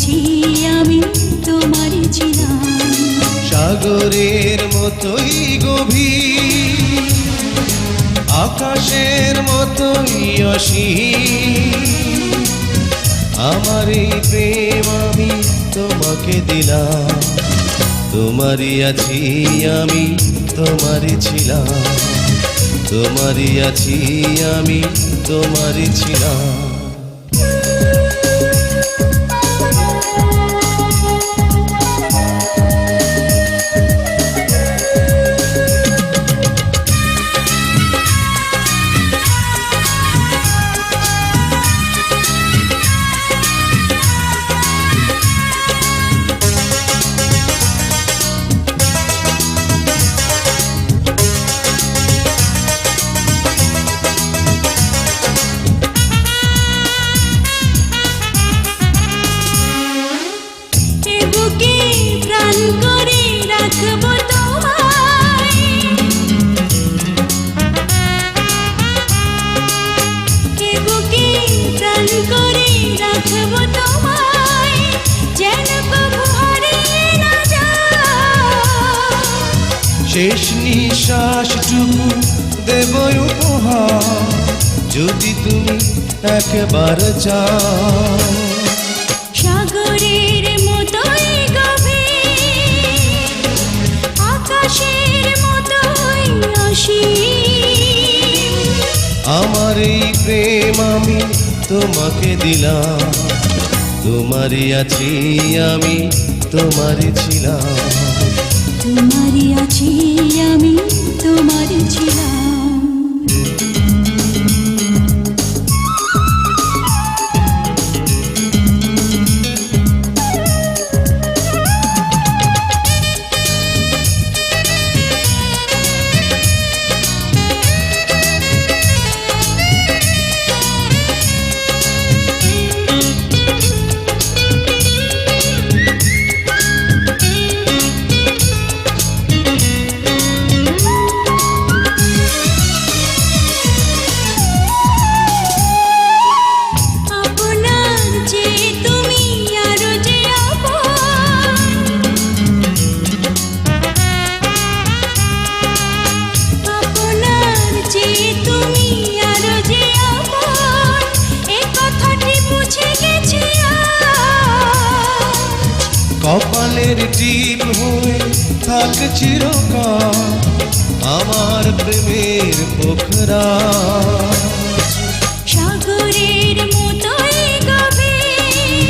আছি আমি তোমারই ছিলাম। সাগরের মতোই গভীর, আকাশের মতোই অসীম, আমার এই প্রেম আমি তোমাকে দিলাম। তোমারই আছি আমি তোমারই ছিলাম, তোমারই আছি আমি তোমারই ছিলাম। প্রাণ করে রাখবো তোমায়, এ বুকে প্রাণ করে রাখবো তোমায়, যেন কবু হারিয়ে না যায়। শেষ নিঃশ্বাসটুকু দেব উপহার, যদি তুমি একবার চাও। সাগরের মতোই গভীর, আকাশের মতোই অসীম, আমার এই প্রেম আমি তোমাকে দিলাম। তোমারই আছি আমি তোমারই ছিলাম, তোমারই আছি আমি তোমারই ছিলাম। কপালের টিপ হয়ে থাক চিরকাল আমার প্রেমের পোখরা। সাগরের মতোই গভীর,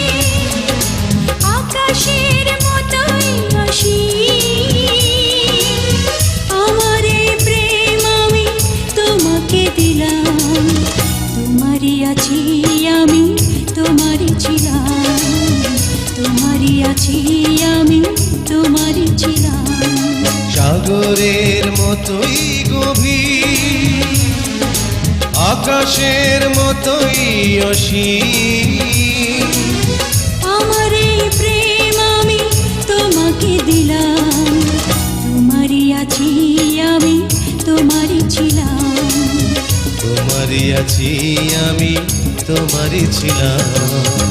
আকাশের মতোই অসীম, আমার এই প্রেম আমি তোমাকে দিলাম। তোমারই আছি আমি তোমারই ছিলাম, তোমারই আছি আমি তোমারই ছিলাম। সাগরের মতোই গভীর, আকাশের মতোই অসীম, আমার এই প্রেম আমি তোমাকে দিলাম। তোমারই আছি আমি তোমারই ছিলাম, তোমারই আছি আমি তোমারই ছিলাম।